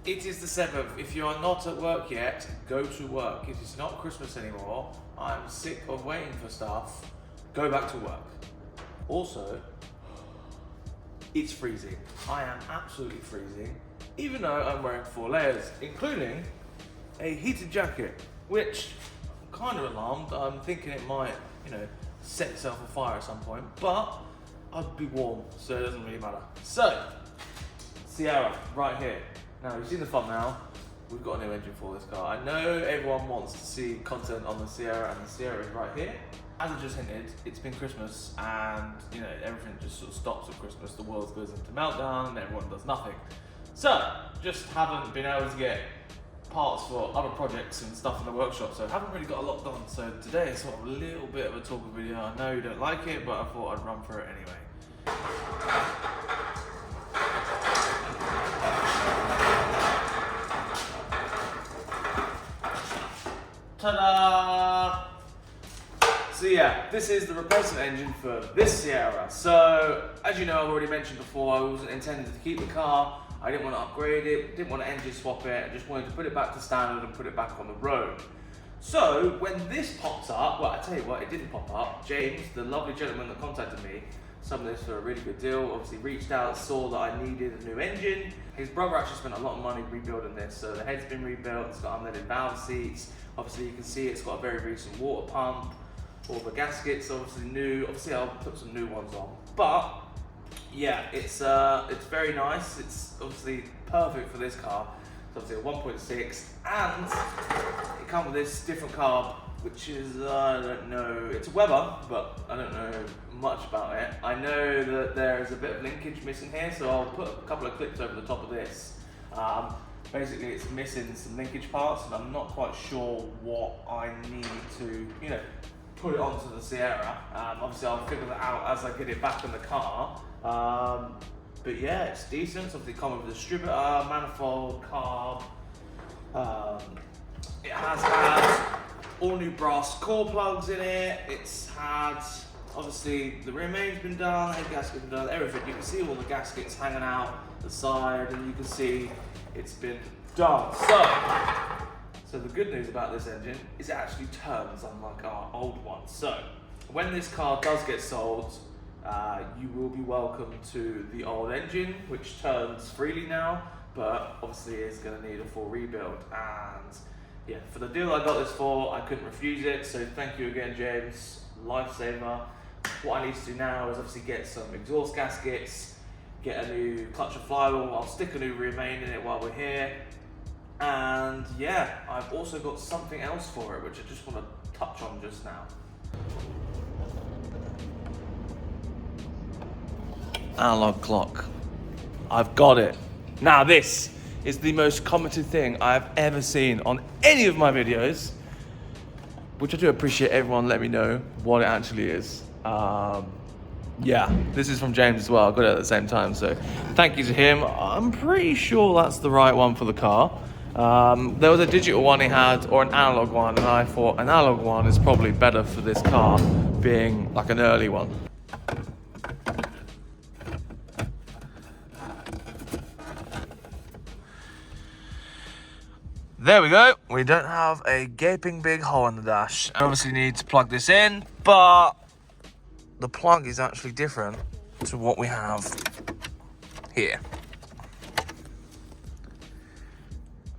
It is the 7th. If you are not at work yet, go to work. It is not Christmas anymore. I'm sick of waiting for stuff. Go back to work. Also, it's freezing. I am absolutely freezing, even though I'm wearing 4 layers, including a heated jacket, which I'm kind of alarmed. I'm thinking it might, set itself on fire at some point, but I'd be warm, so it doesn't really matter. So, Sierra, right here. Now, you've seen the thumbnail. We've got a new engine for this car. I know everyone wants to see content on the Sierra, and the Sierra is right here. As I just hinted, it's been Christmas, and everything just sort of stops at Christmas. The world goes into meltdown, and everyone does nothing. So, just haven't been able to get parts for other projects and stuff in the workshop, so haven't really got a lot done. So today is sort of a little bit of a talking video. I know you don't like it, but I thought I'd run through it anyway. Ta-da! So yeah, this is the replacement engine for this Sierra. So, as you know, I've already mentioned before, I wasn't intending to keep the car. I didn't want to upgrade it, didn't want to engine swap it, I just wanted to put it back to standard and put it back on the road. So, when this pops up, well, I tell you what, it didn't pop up. James, the lovely gentleman that contacted me, sold this for a really good deal, obviously reached out, saw that I needed a new engine. His brother actually spent a lot of money rebuilding this, so the head's been rebuilt, it's got unleaded valve seats, obviously you can see it's got a very recent water pump, all the gaskets obviously new, obviously I'll put some new ones on, but yeah, it's very nice. It's obviously perfect for this car. It's obviously a 1.6, and it comes with this different carb, which is I don't know. It's a Weber, but I don't know much about it. I know that there is a bit of linkage missing here, so I'll put a couple of clips over the top of this. Basically, it's missing some linkage parts, and I'm not quite sure what I need to, put it onto the Sierra. Obviously, I'll figure that out as I get it back in the car. But yeah, it's decent. It's obviously comes with a distributor, manifold, carb. It has had all new brass core plugs in it. It's had, obviously, the rear main's been done, head gasket's been done, everything. You can see all the gaskets hanging out the side, and you can see it's been done. So the good news about this engine is it actually turns unlike our old one. So when this car does get sold, you will be welcome to the old engine, which turns freely now, but obviously is going to need a full rebuild. And yeah, for the deal I got this for, I couldn't refuse it. So thank you again, James, lifesaver. What I need to do now is obviously get some exhaust gaskets, get a new clutch and flywheel. I'll stick a new rear main in it while we're here. And yeah, I've also got something else for it, which I just want to touch on just now. Analog clock. I've got it. Now this is the most commented thing I've ever seen on any of my videos, which I do appreciate everyone letting me know what it actually is. Yeah, this is from James as well. I got it at the same time, so thank you to him. I'm pretty sure that's the right one for the car. There was a digital one he had, or an analog one, and I thought an analog one is probably better for this car, being like an early one. There we go. We don't have a gaping big hole in the dash. I obviously need to plug this in, but the plug is actually different to what we have here.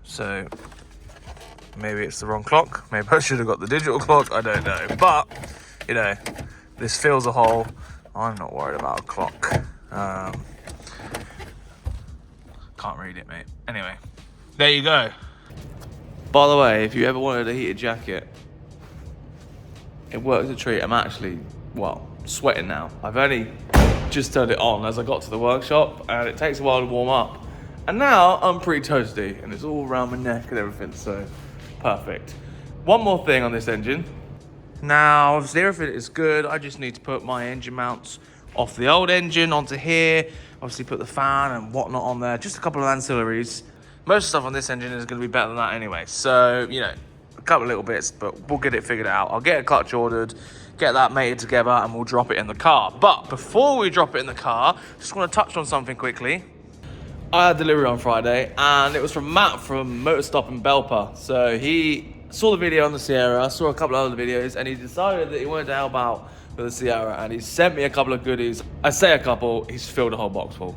So maybe it's the wrong clock. Maybe I should have got the digital clock. I don't know. But, this fills a hole. I'm not worried about a clock. Can't read it, mate. Anyway, there you go. By the way, if you ever wanted a heated jacket, it works a treat. I'm actually, sweating now. I've only just turned it on as I got to the workshop, and it takes a while to warm up. And now I'm pretty toasty, and it's all around my neck and everything, so perfect. One more thing on this engine. Now, obviously everything is good. I just need to put my engine mounts off the old engine onto here. Obviously put the fan and whatnot on there. Just a couple of ancillaries. Most stuff on this engine is going to be better than that anyway. So, a couple of little bits, but we'll get it figured out. I'll get a clutch ordered, get that mated together, and we'll drop it in the car. But before we drop it in the car, just want to touch on something quickly. I had delivery on Friday, and it was from Matt from Motostop in Belper. So he saw the video on the Sierra, saw a couple of other videos, and he decided that he wanted to help out with the Sierra, and he sent me a couple of goodies. I say a couple, he's filled a whole box full.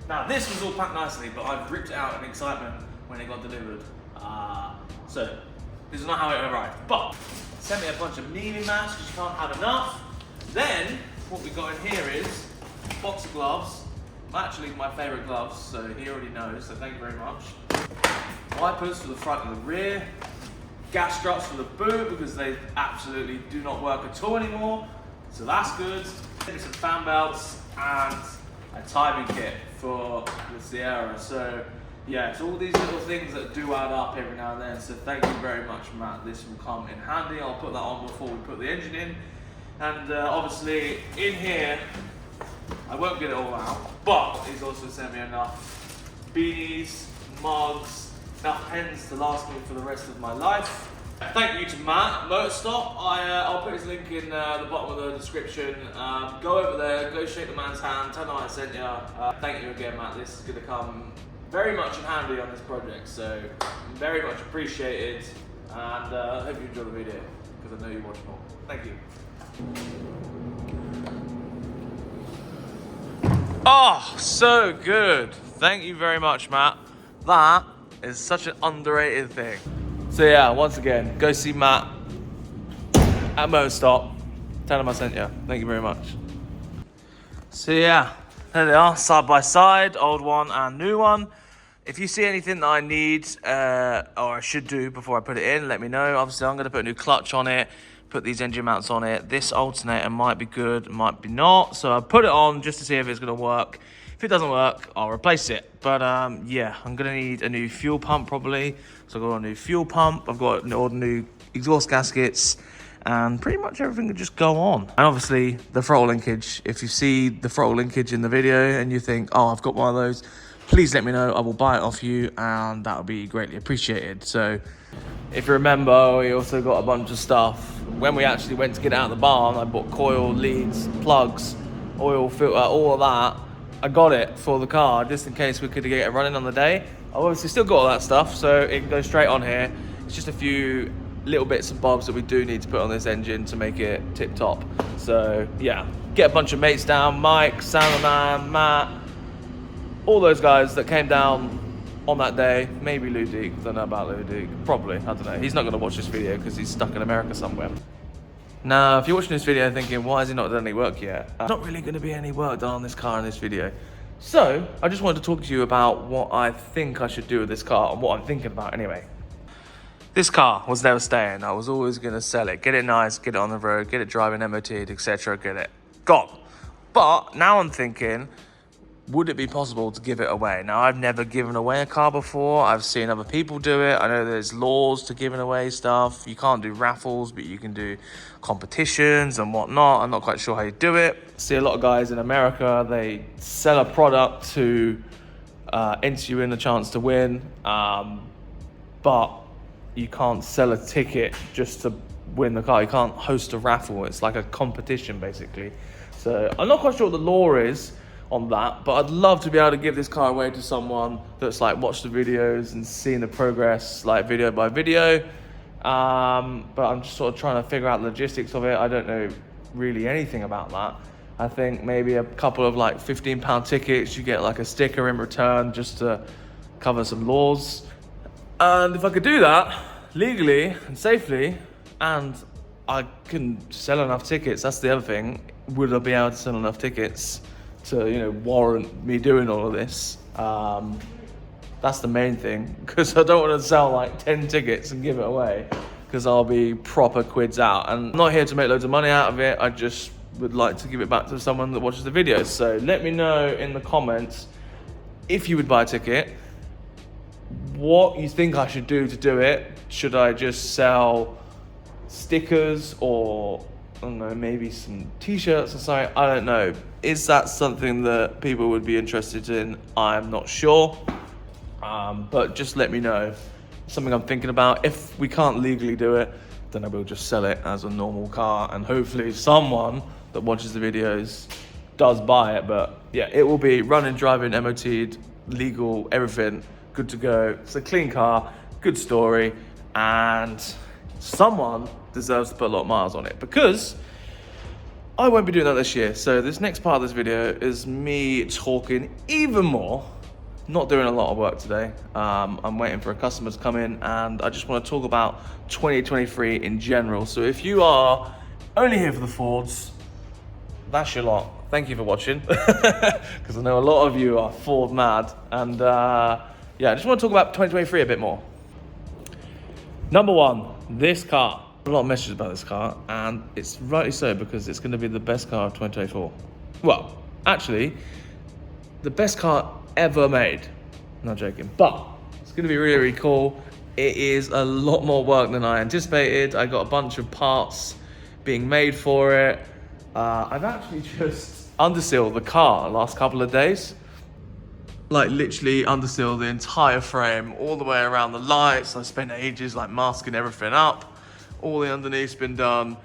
Now this was all packed nicely, but I've ripped it out in excitement when it got delivered. So this is not how it arrived, but sent me a bunch of Mimi masks because you can't have enough. Then what we got in here is box of gloves. Actually my favourite gloves, so he already knows, so thank you very much. Wipers for the front and the rear. Gas struts for the boot because they absolutely do not work at all anymore. So that's good. Maybe some fan belts and a timing kit for the Sierra. So yeah, it's all these little things that do add up every now and then. So thank you very much, Matt. This will come in handy. I'll put that on before we put the engine in. And obviously in here, I won't get it all out, but he's also sent me enough beanies, mugs, enough pens to last me for the rest of my life. Thank you to Matt, Motostop. I'll put his link in the bottom of the description. Go over there, go shake the man's hand, tell him I sent you. Thank you again, Matt. This is going to come very much in handy on this project, so very much appreciated. And I hope you enjoy the video, because I know you watch more. Thank you. Oh, so good. Thank you very much, Matt. That is such an underrated thing. So yeah, once again, go see Matt at Motostop. Tell him I sent you. Thank you very much. So yeah, there they are, side by side, old one and new one. If you see anything that I need or I should do before I put it in, let me know. Obviously, I'm going to put a new clutch on it, put these engine mounts on it. This alternator might be good, might be not. So I'll put it on just to see if it's going to work. If it doesn't work, I'll replace it. But yeah, I'm going to need a new fuel pump probably. So I've got a new fuel pump. I've got all the new exhaust gaskets. And pretty much everything could just go on. And obviously, the throttle linkage. If you see the throttle linkage in the video and you think, oh, I've got one of those, please let me know. I will buy it off you, and that would be greatly appreciated. So if you remember, we also got a bunch of stuff. When we actually went to get it out of the barn, I bought coil, leads, plugs, oil filter, all of that. I got it for the car just in case we could get it running on the day. I've obviously still got all that stuff, so it can go straight on here. It's just a few little bits and bobs that we do need to put on this engine to make it tip top. So yeah, get a bunch of mates down, Mike, Salaman, Matt, all those guys that came down on that day. Maybe Ludic, I don't know about Ludic, probably, I don't know. He's not gonna watch this video because he's stuck in America somewhere. Now, if you're watching this video thinking, why has he not done any work yet? There's not really gonna be any work done on this car in this video. So, I just wanted to talk to you about what I think I should do with this car and what I'm thinking about anyway. This car was never staying. I was always gonna sell it, get it nice, get it on the road, get it driving MOT'd, etc., get it gone. But now I'm thinking, would it be possible to give it away? Now, I've never given away a car before. I've seen other people do it. I know there's laws to giving away stuff. You can't do raffles, but you can do competitions and whatnot. I'm not quite sure how you do it. See a lot of guys in America, they sell a product to enter you in a chance to win, but you can't sell a ticket just to win the car. You can't host a raffle. It's like a competition, basically. So I'm not quite sure what the law is on that, but I'd love to be able to give this car away to someone that's like watched the videos and seen the progress like video by video. But I'm just sort of trying to figure out the logistics of it. I don't know really anything about that. I think maybe a couple of like £15 tickets, you get like a sticker in return just to cover some laws. And if I could do that legally and safely, and I can sell enough tickets, that's the other thing. Would I be able to sell enough tickets to, you know, warrant me doing all of this? That's the main thing, because I don't want to sell like 10 tickets and give it away, because I'll be proper quids out. And I'm not here to make loads of money out of it. I just would like to give it back to someone that watches the videos. So let me know in the comments if you would buy a ticket, what you think I should do to do it. Should I just sell stickers, or I don't know, maybe some t-shirts or something? I don't know. Is that something that people would be interested in? I'm not sure. But just let me know. Something I'm thinking about. If we can't legally do it, then I will just sell it as a normal car, and hopefully someone that watches the videos does buy it, but yeah, it will be running, driving, MOT'd, legal, everything, good to go. It's a clean car, good story, and someone deserves to put a lot of miles on it, because I won't be doing that this year. So this next part of this video is me talking even more. Not doing a lot of work today. I'm waiting for a customer to come in, and I just want to talk about 2023 in general. So if you are only here for the Fords, that's your lot. Thank you for watching, because I know a lot of you are Ford mad. And yeah, I just want to talk about 2023 a bit more. Number one, this car. A lot of messages about this car, and it's rightly so, because it's going to be the best car of 2024. Well, actually, the best car ever made. Not joking, but it's going to be really, really cool. It is a lot more work than I anticipated. I got a bunch of parts being made for it. I've actually just undersealed the car the last couple of days. Like literally undersealed the entire frame, all the way around the lights. I spent ages like masking everything up. All the underneath's been done.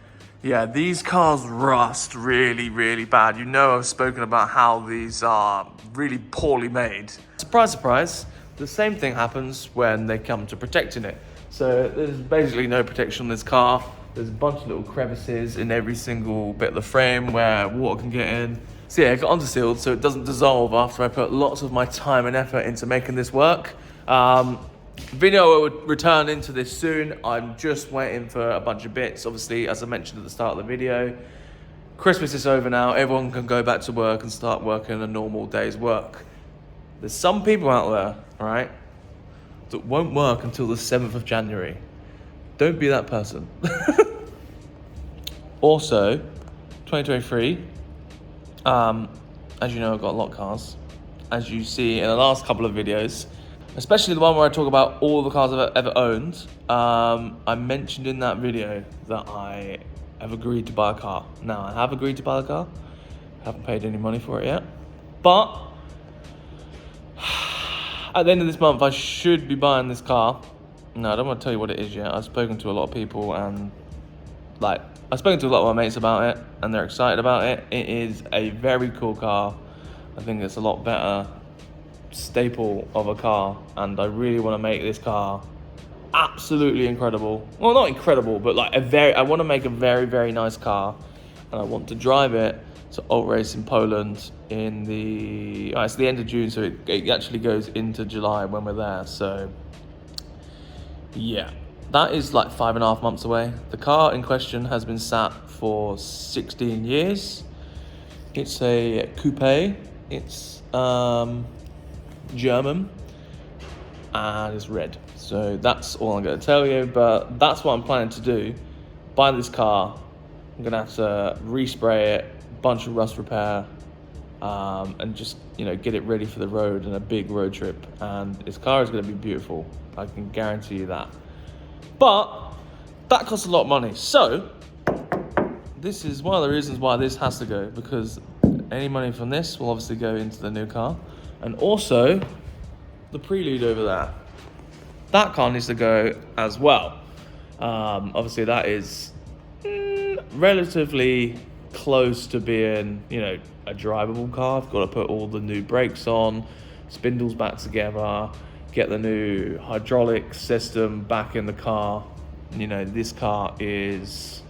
Yeah, these cars rust really, really bad. You know, I've spoken about how these are really poorly made. Surprise, surprise, the same thing happens when they come to protecting it. So there's basically no protection on this car. There's a bunch of little crevices in every single bit of the frame where water can get in. So yeah, it got undersealed so it doesn't dissolve after I put lots of my time and effort into making this work. Video will return into this soon. I'm just waiting for a bunch of bits. Obviously, as I mentioned at the start of the video, Christmas is over now. Everyone can go back to work and start working a normal day's work. There's some people out there, all right, that won't work until the 7th of January. Don't be that person. Also, 2023, as you know, I've got a lot of cars. As you see in the last couple of videos, especially the one where I talk about all the cars I've ever owned, I mentioned in that video that I have agreed to buy a car. Now, I have agreed to buy a car. Haven't paid any money for it yet. But at the end of this month, I should be buying this car. No, I don't want to tell you what it is yet. I've spoken to a lot of people, and like, I've spoken to a lot of my mates about it, and they're excited about it. It is a very cool car. I think it's a lot better staple of a car, and I really want to make this car absolutely incredible. Well, not incredible, but like I want to make a very, very nice car, and I want to drive it to Alt Race in Poland in it's the end of June, so it actually goes into July when we're there. So yeah, that is like 5.5 months away. The car in question has been sat for 16 years. It's a coupe. It's German, and it's red. So that's all I'm going to tell you, but that's what I'm planning to do. Buy this car. I'm going to have to respray it, bunch of rust repair, and just, you know, get it ready for the road and a big road trip. And this car is going to be beautiful. I can guarantee you that. But that costs a lot of money. So this is one of the reasons why this has to go, because any money from this will obviously go into the new car. And also the Prelude over there, that car needs to go as well. Obviously that is relatively close to being, you know, a drivable car. I've got to put all the new brakes on, spindles back together, get the new hydraulic system back in the car. You know, this car is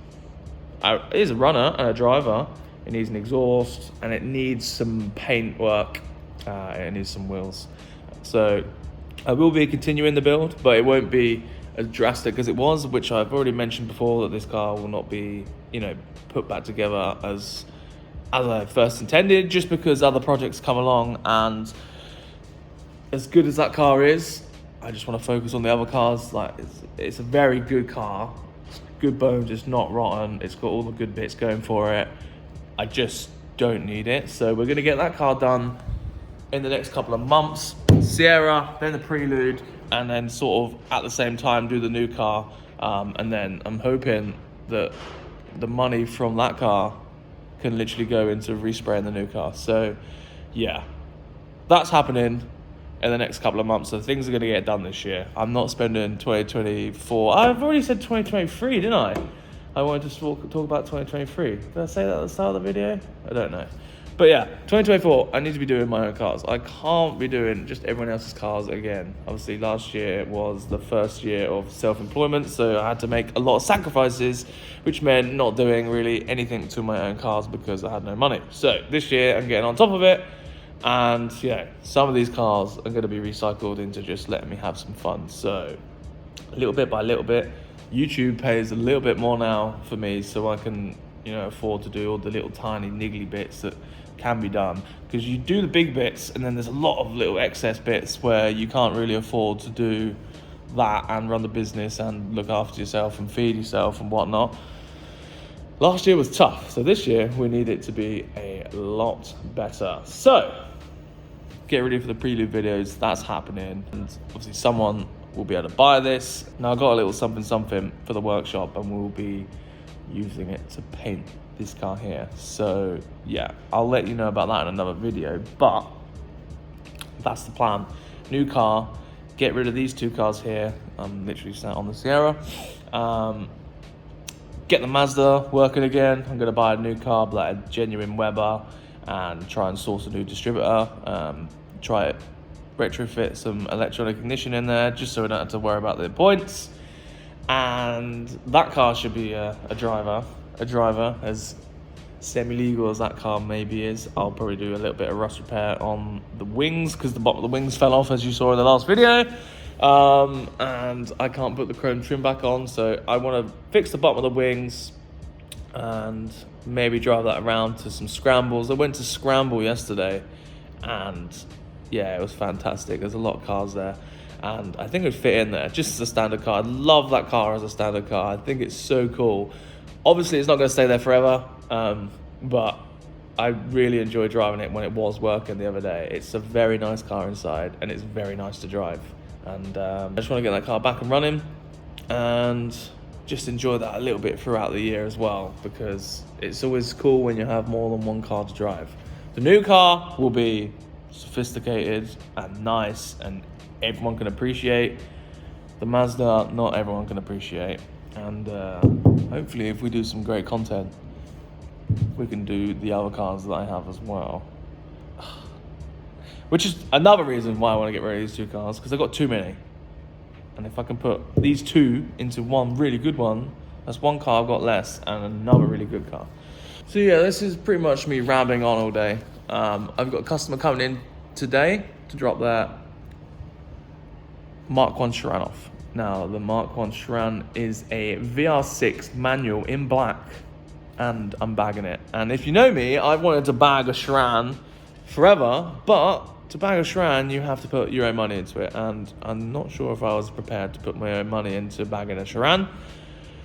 a runner and a driver. It needs an exhaust, and it needs some paint work. It needs some wheels. So I will be continuing the build, but it won't be as drastic as it was, which I've already mentioned before, that this car will not be, you know, put back together as I first intended, just because other projects come along. And as good as that car is, I just want to focus on the other cars. Like, it's a very good car. It's good bones, it's not rotten. It's got all the good bits going for it. I just don't need it. So we're going to get that car done in the next couple of months. Sierra, then the Prelude, and then sort of at the same time do the new car. And then I'm hoping that the money from that car can literally go into respraying the new car. So yeah, that's happening in the next couple of months. So things are going to get done this year. I'm not spending 2024. I've already said 2023, didn't I wanted to talk about 2023. Did I say that at the start of the video? I don't know. But yeah, 2024, I need to be doing my own cars. I can't be doing just everyone else's cars again. Obviously, last year was the first year of self-employment, so I had to make a lot of sacrifices, which meant not doing really anything to my own cars because I had no money. So this year, I'm getting on top of it, and some of these cars are going to be recycled into just letting me have some fun. So little bit by little bit, YouTube pays a little bit more now for me, so I can afford to do all the little tiny niggly bits that can be done, because you do the big bits and then there's a lot of little excess bits where you can't really afford to do that and run the business and look after yourself and feed yourself and whatnot. Last year was tough, so this year we need it to be a lot better. So get ready for the prelude videos, that's happening, and obviously someone will be able to buy this. Now I got a little something for the workshop, and we'll be using it to paint this car here. So yeah, I'll let you know about that in another video, but that's the plan. New car, get rid of these two cars here. I'm literally sat on the Sierra. Get the Mazda working again. I'm gonna buy a new car, like a genuine Weber, and try and source a new distributor. Try it, retrofit some electronic ignition in there, just so we don't have to worry about the points. And that car should be a driver, as semi-legal as that car maybe is. I'll probably do a little bit of rust repair on the wings, because the bottom of the wings fell off, as you saw in the last video. And I can't put the chrome trim back on, so I want to fix the bottom of the wings and maybe drive that around to some scrambles. I went to Scramble yesterday, and yeah, it was fantastic. There's a lot of cars there, and I think it would fit in there just as a standard car. I love that car as a standard car. I think it's so cool. Obviously, it's not going to stay there forever, but I really enjoyed driving it when it was working the other day. It's a very nice car inside, and it's very nice to drive. And I just want to get that car back and running, and just enjoy that a little bit throughout the year as well, because it's always cool when you have more than one car to drive. The new car will be sophisticated and nice, and everyone can appreciate. The Mazda, not everyone can appreciate. And hopefully, if we do some great content, we can do the other cars that I have as well. Which is another reason why I want to get rid of these two cars, because I've got too many. And if I can put these two into one really good one, that's one car I've got less and another really good car. So yeah, this is pretty much me rambling on all day. I've got a customer coming in today to drop their Mark 1 Sharan off. Now, the Mark 1 Sharan is a VR6 manual in black, and I'm bagging it. And if you know me, I've wanted to bag a Sharan forever, but to bag a Sharan, you have to put your own money into it, and I'm not sure if I was prepared to put my own money into bagging a Sharan.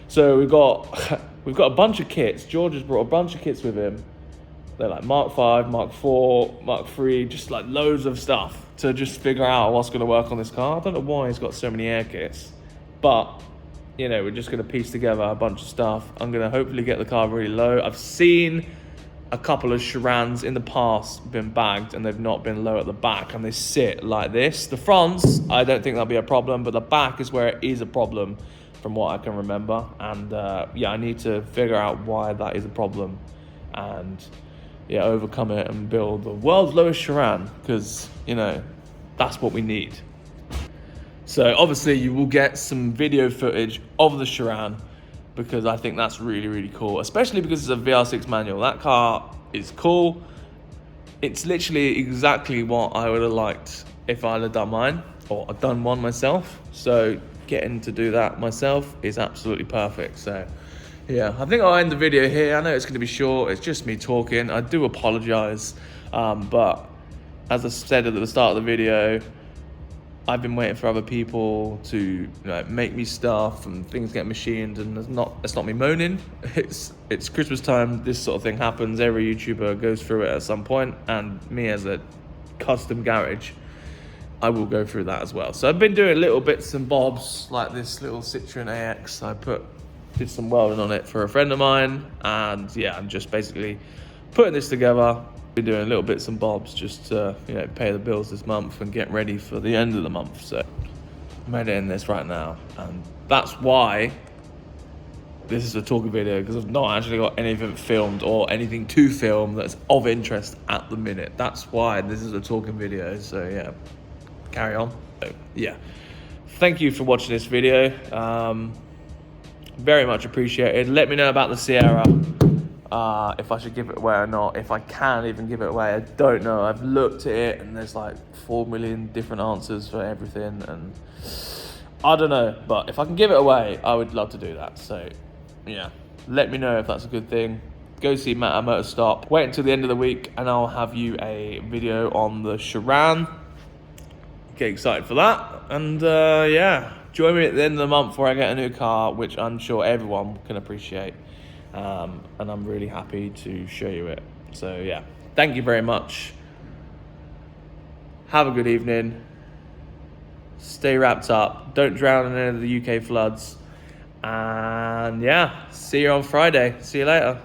So we've got a bunch of kits. George has brought a bunch of kits with him. They're like Mark 5, Mark 4, Mark 3, just like loads of stuff to just figure out what's going to work on this car. I don't know why he's got so many air kits, but we're just going to piece together a bunch of stuff. I'm going to hopefully get the car really low. I've seen a couple of Sharans in the past been bagged, and they've not been low at the back, and they sit like this. The fronts, I don't think that'll be a problem, but the back is where it is a problem from what I can remember. And I need to figure out why that is a problem, and overcome it and build the world's lowest Sharan, because that's what we need. So obviously you will get some video footage of the Sharan, because I think that's really, really cool, especially because it's a VR6 manual. That car is cool. It's literally exactly what I would have liked if I'd have done mine, or I've done one myself. So getting to do that myself is absolutely perfect. So yeah, I think I'll end the video here. I know it's going to be short. It's just me talking. I do apologize. But as I said at the start of the video, I've been waiting for other people to make me stuff, and things get machined, and it's not me moaning. It's Christmas time. This sort of thing happens. Every YouTuber goes through it at some point, and me as a custom garage, I will go through that as well. So I've been doing little bits and bobs, like this little Citroen AX. I did some welding on it for a friend of mine, and I'm just basically putting this together. Been doing little bits and bobs just to pay the bills this month and get ready for the end of the month. So I'm editing this right now, and that's why this is a talking video because I've not actually got anything filmed or anything to film that's of interest at the minute. That's why this is a talking video. So yeah, carry on. So, yeah, thank you for watching this video. Very much appreciated. Let me know about the Sierra. If I should give it away or not. If I can even give it away, I don't know. I've looked at it and there's like 4 million different answers for everything, and I don't know. But if I can give it away, I would love to do that. So yeah, let me know if that's a good thing. Go see Matt at Motostop. Wait until the end of the week and I'll have you a video on the Sharan. Get excited for that. And yeah, join me at the end of the month where I get a new car, which I'm sure everyone can appreciate. And I'm really happy to show you it. So yeah, thank you very much. Have a good evening. Stay wrapped up. Don't drown in any of the UK floods. And yeah, see you on Friday. See you later.